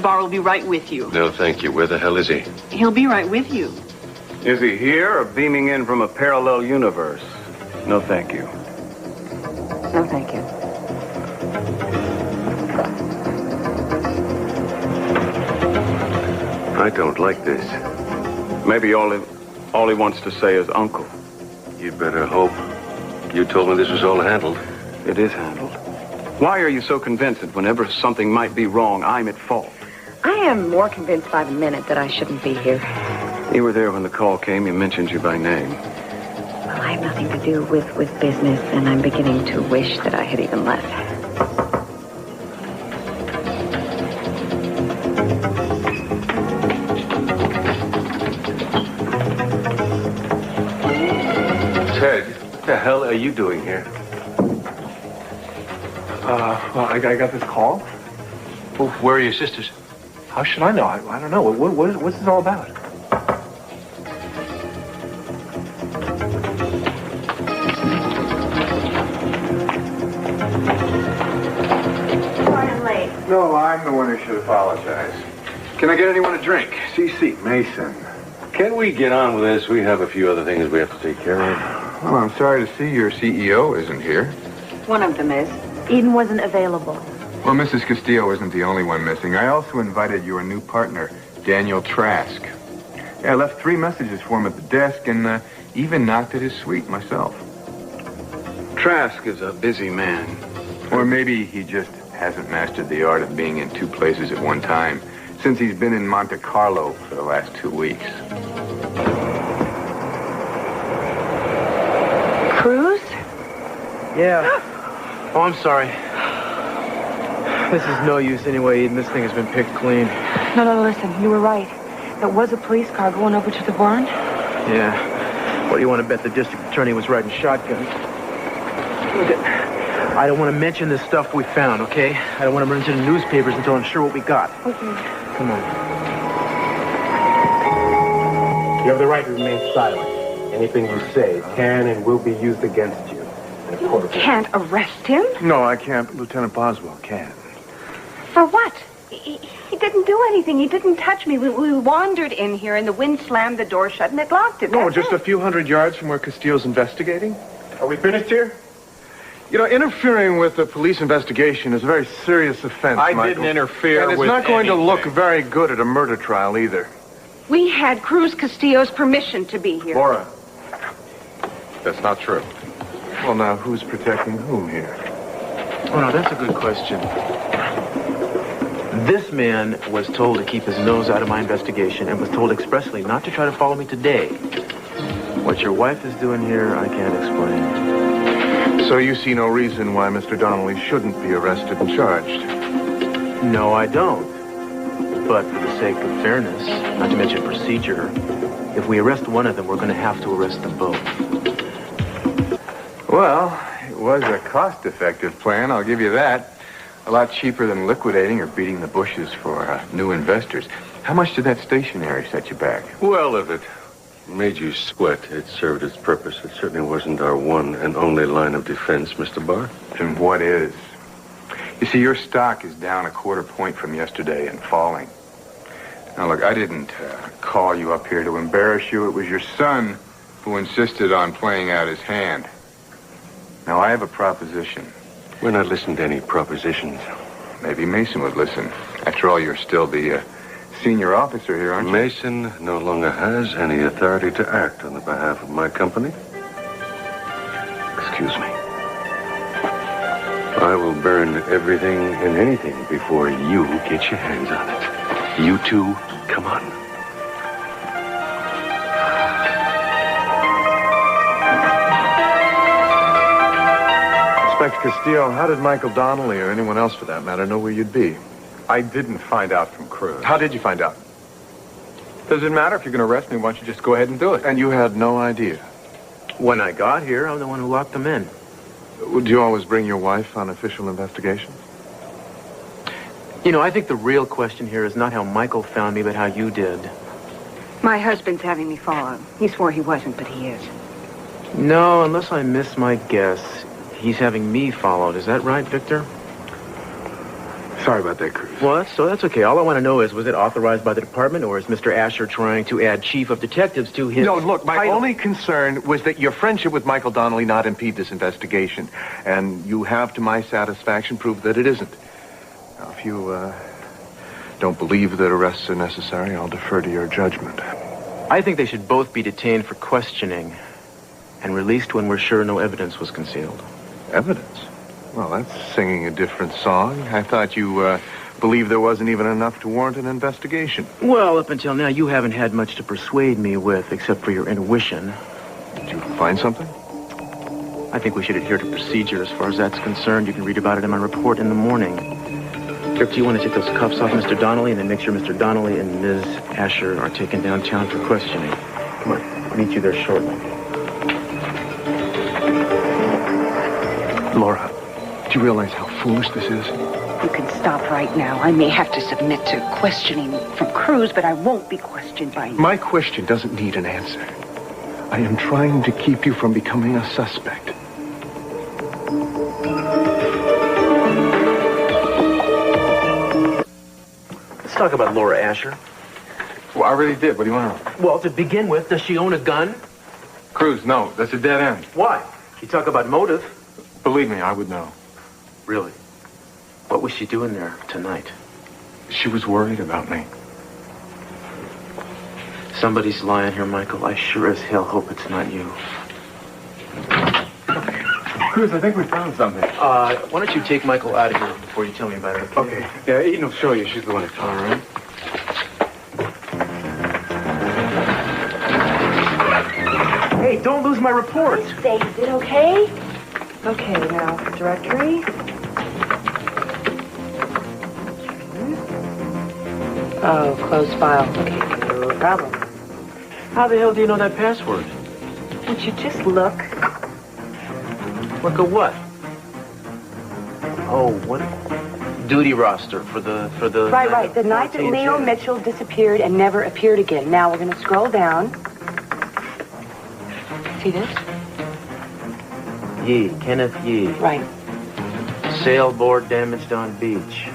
Barr will be right with you. No, thank you. Where the hell is he? He'll be right with you. Is he here or beaming in from a parallel universe? No, thank you. No, thank you. I don't like this. Maybe all he wants to say is uncle. You'd better hope. You told me this was all handled. It is handled. Why are you so convinced that whenever something might be wrong, I'm at fault? I am more convinced by the minute that I shouldn't be here. You were there when the call came. He mentioned you by name. Well, I have nothing to do with business, and I'm beginning to wish that I had even left. Ted, what the hell are you doing here? Well, I got this call. Well, where are your sisters? How should I know? I don't know. What's this all about? Sorry I'm late. No, I'm the one who should apologize. Can I get anyone a drink? CC, Mason. Can we get on with this? We have a few other things we have to take care of. Well, I'm sorry to see your CEO isn't here. One of them is. Eden wasn't available. Well, Mrs. Castillo isn't the only one missing. I also invited your new partner, Daniel Trask. Yeah, I left 3 messages for him at the desk and even knocked at his suite myself. Trask is a busy man. Or maybe he just hasn't mastered the art of being in 2 places at one time since he's been in Monte Carlo for the last 2 weeks. Cruz? Yeah. Oh, I'm sorry. This is no use anyway, Eden. This thing has been picked clean. No, listen. You were right. There was a police car going over to the barn. Yeah. What do you want to bet the district attorney was riding shotgun? Look, I don't want to mention the stuff we found, okay? I don't want to run into the newspapers until I'm sure what we got. Okay. Come on. You have the right to remain silent. Anything you say can and will be used against you. You can't arrest him? No, I can't. Lieutenant Boswell can. For what? He didn't do anything. He didn't touch me. We wandered in here, and the wind slammed the door shut, and it locked it. No, That's just it. a few hundred yards from where Castillo's investigating. Are we finished here? You know, interfering with a police investigation is a very serious offense, I Michael. didn't interfere and it's with not going to look anything. very good at a murder trial either. We had Cruz Castillo's permission to be here. Laura, that's not true. Well, now, who's protecting whom here? Oh, no, that's a good question. This man was told to keep his nose out of my investigation and was told expressly not to try to follow me today. What your wife is doing here, I can't explain. So you see no reason why Mr. Donnelly shouldn't be arrested and charged? No, I don't. But for the sake of fairness, not to mention procedure, if we arrest one of them, we're going to have to arrest them both. Well, it was a cost-effective plan, I'll give you that. A lot cheaper than liquidating or beating the bushes for new investors. How much did that stationery set you back? Well, if it made you sweat, it served its purpose. It certainly wasn't our one and only line of defense, Mr. Barr. And what is? You see, your stock is down a quarter point from yesterday and falling. Now, look, I didn't call you up here to embarrass you. It was your son who insisted on playing out his hand. Now, I have a proposition. We're not listening to any propositions. Maybe Mason would listen. After all, you're still the senior officer here, aren't you? Mason no longer has any authority to act on the behalf of my company. Excuse me. I will burn everything and anything before you get your hands on it. You two, come on. Inspector Castillo, how did Michael Donnelly, or anyone else for that matter, know where you'd be? I didn't find out from Cruz. How did you find out? Does it matter? If you're going to arrest me, why don't you just go ahead and do it? And you had no idea? When I got here, I'm the one who locked them in. Would you always bring your wife on official investigations? You know, I think the real question here is not how Michael found me, but how you did. My husband's having me follow him. He swore he wasn't, but he is. No, unless I miss my guess, he's having me followed. Is that right, Victor? Sorry about that, Cruz. Well, that's okay. All I want to know is, was it authorized by the department, or is Mr. Asher trying to add chief of detectives to his No, look, my title? only concern was that your friendship with Michael Donnelly not impede this investigation. And you have, to my satisfaction, proved that it isn't. Now, if you don't believe that arrests are necessary, I'll defer to your judgment. I think they should both be detained for questioning and released when we're sure no evidence was concealed. Evidence? Well, that's singing a different song. I thought you believed there wasn't even enough to warrant an investigation. Well, up until now, you haven't had much to persuade me with, except for your intuition. Did you find something? I think we should adhere to procedure as far as that's concerned. You can read about it in my report in the morning. Dirk, do you want to take those cuffs off Mr. Donnelly and then make sure Mr. Donnelly and Ms. Asher are taken downtown for questioning? Come on, I'll meet you there shortly. Laura, do you realize how foolish this is? You can stop right now. I may have to submit to questioning from Cruz, but I won't be questioned by you. My question doesn't need an answer. I am trying to keep you from becoming a suspect. Let's talk about Laura Asher. Well, I really did. What do you want to know? Well, to begin with, does she own a gun? Cruz, no. That's a dead end. Why? You talk about motive. Believe me, I would know. Really? What was she doing there tonight? She was worried about me. Somebody's lying here, Michael. I sure as hell hope it's not you. Cruz, I think we found something. Why don't you take Michael out of here before you tell me about it, okay? Okay. Yeah, Eden will show you. She's the one who All right. Hey, don't lose my report. Saved it, okay? Okay, now, directory. Oh, close file. Okay, no problem. How the hell do you know that password? Would you just look? Look at what? Oh, what? Duty roster for the... Right. The night that Leo Mitchell disappeared and never appeared again. Now we're going to scroll down. See this? Yee, Kenneth Yee. Right. Sailboard damaged on beach.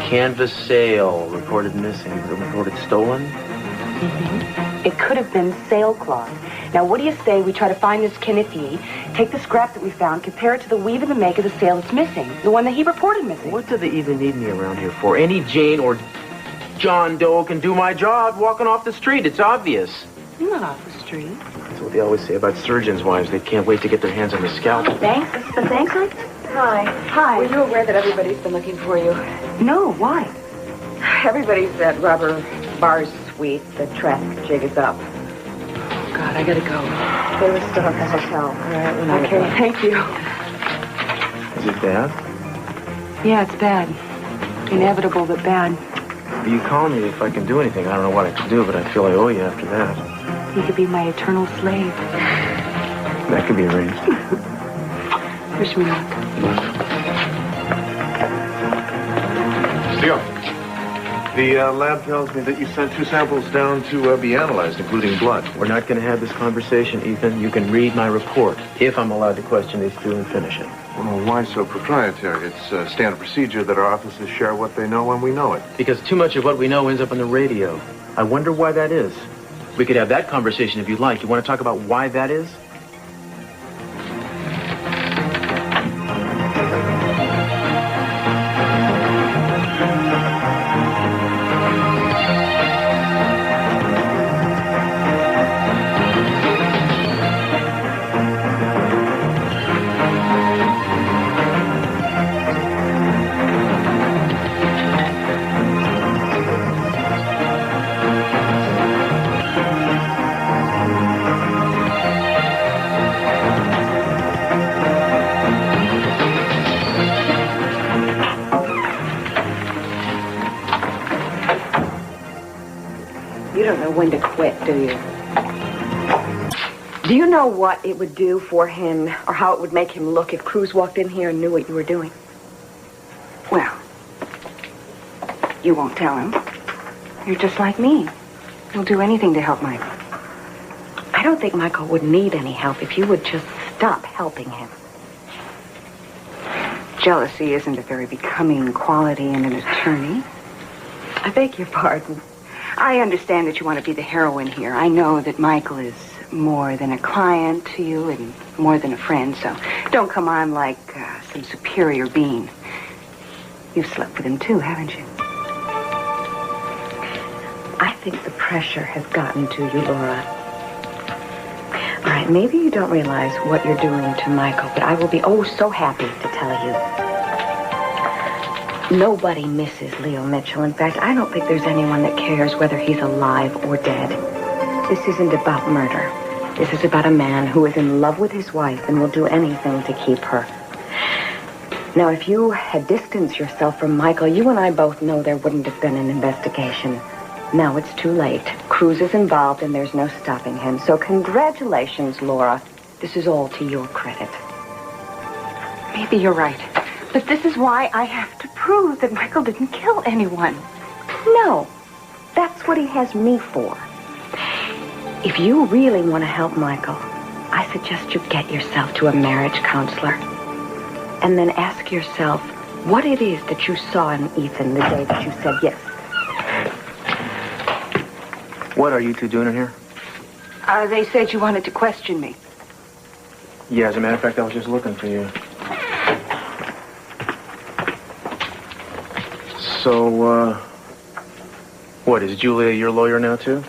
Canvas sail reported missing. Reported stolen? Mm-hmm. It could have been sailcloth. Now, what do you say we try to find this Kenneth Yee, take the scrap that we found, compare it to the weave and the make of the sail that's missing, the one that he reported missing? What do they even need me around here for? Any Jane or John Doe can do my job walking off the street. It's obvious. You're not off the street. That's what they always say about surgeons' wives. They can't wait to get their hands on the scalpel. Thanks. This is the thanks on? Hi. Were you aware that everybody's been looking for you? No, why? Everybody's at Barr's suite. The traffic jig is up. Oh, God, I gotta go. They were still at the hotel. All right, Okay, thank you. Is it bad? Yeah, it's bad. Inevitable, but bad. You call me if I can do anything. I don't know what I can do, but I feel I owe you after that. You could be my eternal slave. That could be arranged. Wish me luck. Steele, the lab tells me that you sent 2 samples down to be analyzed, including blood. We're not going to have this conversation, Ethan. You can read my report, if I'm allowed to question these two and finish it. Well, why so proprietary? It's standard procedure that our officers share what they know when we know it. Because too much of what we know ends up on the radio. I wonder why that is. We could have that conversation if you'd like. You want to talk about why that is? You don't know when to quit, do you? Do you know what it would do for him, or how it would make him look if Cruz walked in here and knew what you were doing? Well, you won't tell him. You're just like me. You'll do anything to help Michael. I don't think Michael would need any help if you would just stop helping him. Jealousy isn't a very becoming quality in an attorney. I beg your pardon. I understand that you want to be the heroine here. I know that Michael is more than a client to you and more than a friend, so don't come on like some superior being. You've slept with him too, haven't you? I think the pressure has gotten to you, Laura. All right, maybe you don't realize what you're doing to Michael, but I will be so happy to tell you. Nobody misses Leo Mitchell. In fact, I don't think there's anyone that cares whether he's alive or dead. This isn't about murder. This is about a man who is in love with his wife and will do anything to keep her. Now, if you had distanced yourself from Michael, you and I both know there wouldn't have been an investigation. Now it's too late. Cruz is involved and there's no stopping him. So congratulations, Laura. This is all to your credit. Maybe you're right. But this is why I have to prove that Michael didn't kill anyone. No. That's what he has me for. If you really want to help Michael, I suggest you get yourself to a marriage counselor. And then ask yourself what it is that you saw in Ethan the day that you said yes. What are you two doing in here? They said you wanted to question me. Yeah, as a matter of fact, I was just looking for you. So, what, is Julia your lawyer now, too?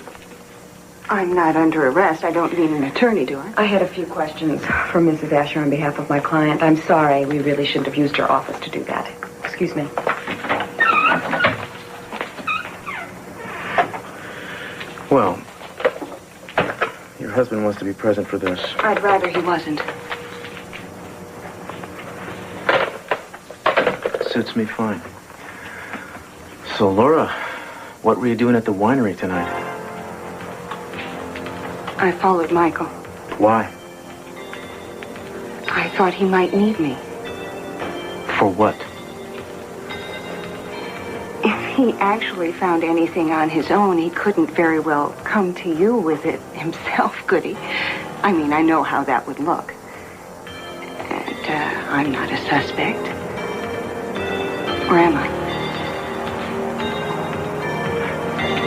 I'm not under arrest. I don't need an attorney, do I? I had a few questions for Mrs. Asher on behalf of my client. I'm sorry. We really shouldn't have used your office to do that. Excuse me. Well, your husband wants to be present for this. I'd rather he wasn't. Suits me fine. So, Laura, what were you doing at the winery tonight? I followed Michael. Why? I thought he might need me. For what? If he actually found anything on his own, he couldn't very well come to you with it himself, could he? I mean, I know how that would look. And I'm not a suspect. Or am I?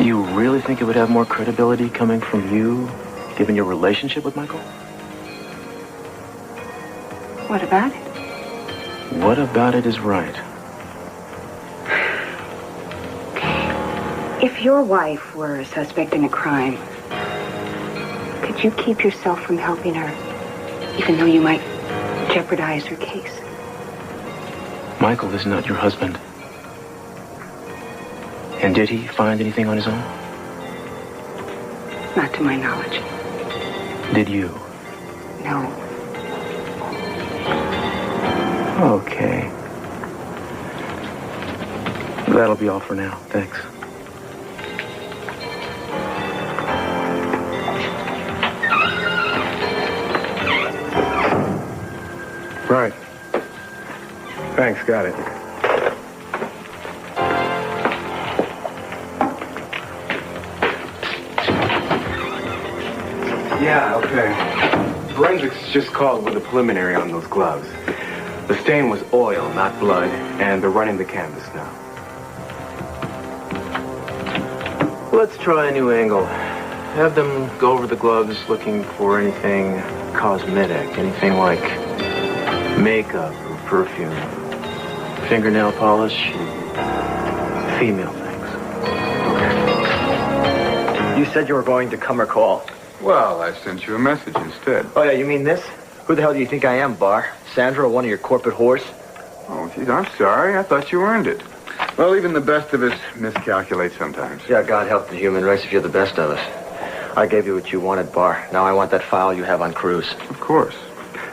You really think it would have more credibility coming from you, given your relationship with Michael? What about it? What about it is right. If your wife were a suspect in a crime, could you keep yourself from helping her, even though you might jeopardize her case? Michael is not your husband. And did he find anything on his own? Not to my knowledge. Did you? No. Okay. That'll be all for now. Thanks. Right. Thanks, got it. Yeah, okay. Forensics just called with a preliminary on those gloves. The stain was oil, not blood, and they're running the canvas now. Let's try a new angle. Have them go over the gloves looking for anything cosmetic, anything like makeup or perfume, fingernail polish, female things. Okay. You said you were going to come or call. Well, I sent you a message instead. Oh, yeah, you mean this? Who the hell do you think I am, Barr? Sandra or one of your corporate whores? Oh, geez, I'm sorry. I thought you earned it. Well, even the best of us miscalculate sometimes. Yeah, God help the human race if you're the best of us. I gave you what you wanted, Barr. Now I want that file you have on Cruz. Of course.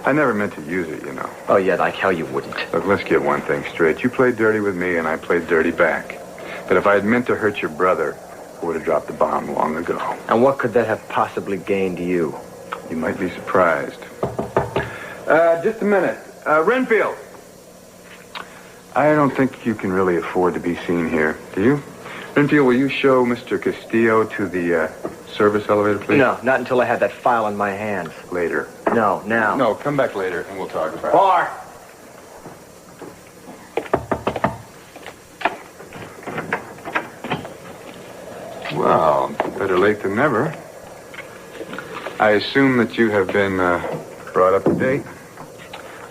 I never meant to use it, you know. Oh, yeah, like hell you wouldn't. Look, let's get one thing straight. You played dirty with me, and I played dirty back. But if I had meant to hurt your brother, I would have dropped the bomb long ago. And what could that have possibly gained you? You might be surprised. Just a minute. Renfield. I don't think you can really afford to be seen here, do you? Renfield, will you show Mr. Castillo to the service elevator, please? No, not until I have that file in my hands. Later. No, now. No, come back later and we'll talk about it. Barr! Well, better late than never. I assume that you have been brought up to date?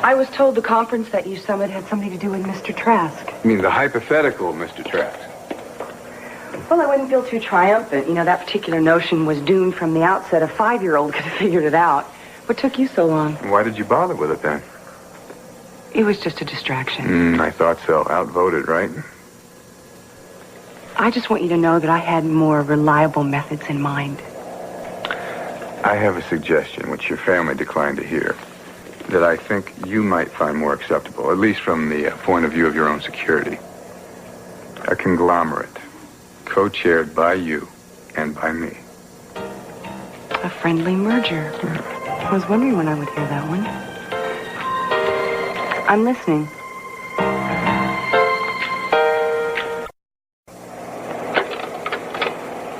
I was told the conference that you summoned had something to do with Mr. Trask. You mean the hypothetical Mr. Trask? Well, I wouldn't feel too triumphant. You know, that particular notion was doomed from the outset. A 5-year-old could have figured it out. What took you so long? Why did you bother with it then? It was just a distraction. I thought so. Outvoted, right? I just want you to know that I had more reliable methods in mind. I have a suggestion, which your family declined to hear, that I think you might find more acceptable, at least from the point of view of your own security. A conglomerate, co-chaired by you and by me. A friendly merger. I was wondering when I would hear that one. I'm listening.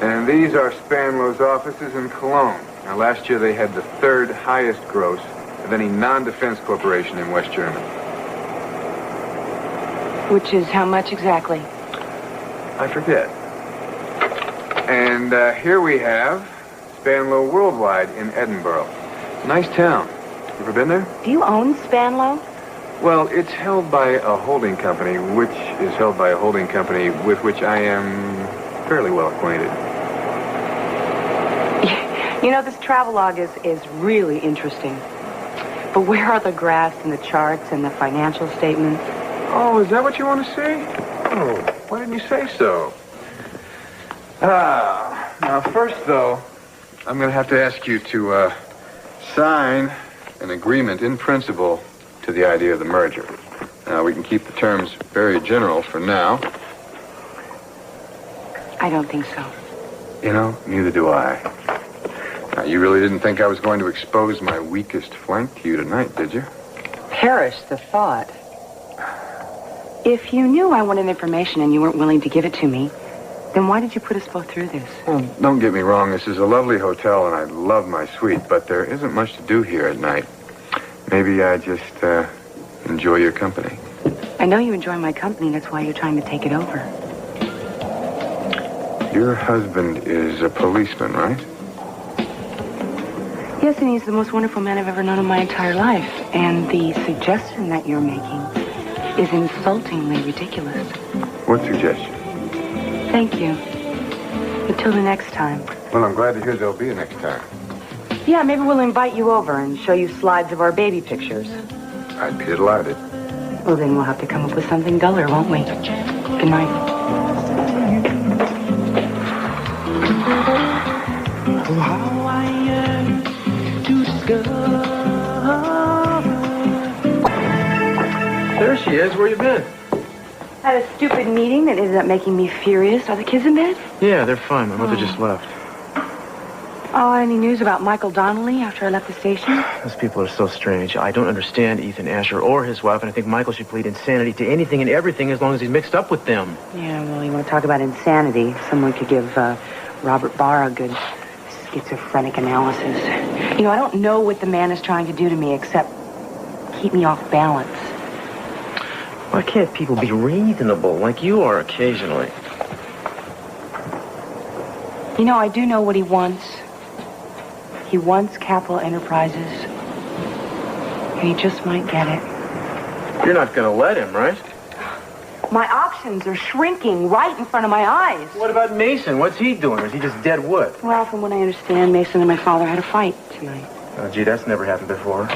And these are Spanlow's offices in Cologne. Now, last year they had the 3rd highest gross of any non-defense corporation in West Germany. Which is how much exactly? I forget. And here we have Spanlow Worldwide in Edinburgh. Nice town. You ever been there? Do you own Spanlow? Well, it's held by a holding company, which is held by a holding company with which I am fairly well acquainted. You know, this travelogue is really interesting. But where are the graphs and the charts and the financial statements? Oh, is that what you want to see? Oh, why didn't you say so? Now first, though, I'm going to have to ask you to sign an agreement in principle to the idea of the merger. Now, we can keep the terms very general for now. I don't think so. You know, neither do I. Now, you really didn't think I was going to expose my weakest flank to you tonight, did you? Perish the thought. If you knew I wanted information and you weren't willing to give it to me, then why did you put us both through this? Well, don't get me wrong. This is a lovely hotel, and I love my suite, but there isn't much to do here at night. Maybe I just enjoy your company. I know you enjoy my company. That's why you're trying to take it over. Your husband is a policeman, right? Yes, and he's the most wonderful man I've ever known in my entire life. And the suggestion that you're making is insultingly ridiculous. What suggestion? Thank you. Until the next time. Well, I'm glad to hear there'll be a next time. Yeah, maybe we'll invite you over and show you slides of our baby pictures. I'd be delighted. Well, then we'll have to come up with something duller, won't we? Good night. How I yearn to discover. There she is. Where you been? Had a stupid meeting that ended up making me furious. Are the kids in bed? Yeah, they're fine. My mother just left. Oh, any news about Michael Donnelly after I left the station? Those people are so strange. I don't understand Ethan Asher or his wife, and I think Michael should plead insanity to anything and everything as long as he's mixed up with them. Yeah, well, you want to talk about insanity? Someone could give Robert Barr a good schizophrenic analysis. You know, I don't know what the man is trying to do to me except keep me off balance. Why can't people be reasonable like you are occasionally? You know, I do know what he wants. He wants Capwell Enterprises. And he just might get it. You're not going to let him, right? My options are shrinking right in front of my eyes. What about Mason? What's he doing? Or is he just dead wood? Well, from what I understand, Mason and my father had a fight tonight. Oh, gee, that's never happened before.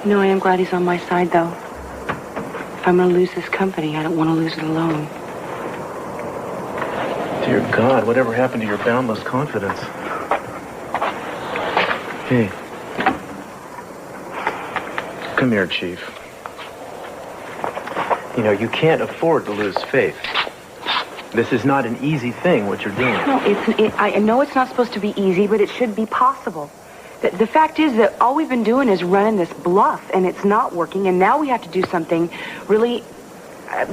You know, I am glad he's on my side, though. If I'm going to lose this company, I don't want to lose it alone. Dear God, whatever happened to your boundless confidence? Hey. Come here, Chief. You know, you can't afford to lose faith. This is not an easy thing, what you're doing. No, I know it's not supposed to be easy, but it should be possible. The fact is that all we've been doing is running this bluff, and it's not working, and now we have to do something really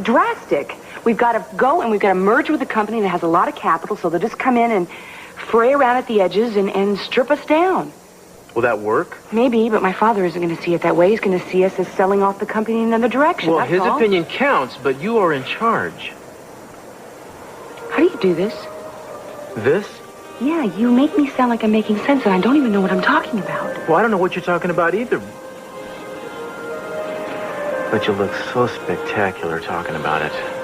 drastic. We've got to go and we've got to merge with a company that has a lot of capital, so they'll just come in and fray around at the edges and strip us down. Will that work? Maybe, but my father isn't going to see it that way. He's going to see us as selling off the company in another direction. Well, that's his all. opinion counts, but you are in charge. How do you do this? This? Yeah, you make me sound like I'm making sense, and I don't even know what I'm talking about. Well, I don't know what you're talking about either. But you look so spectacular talking about it.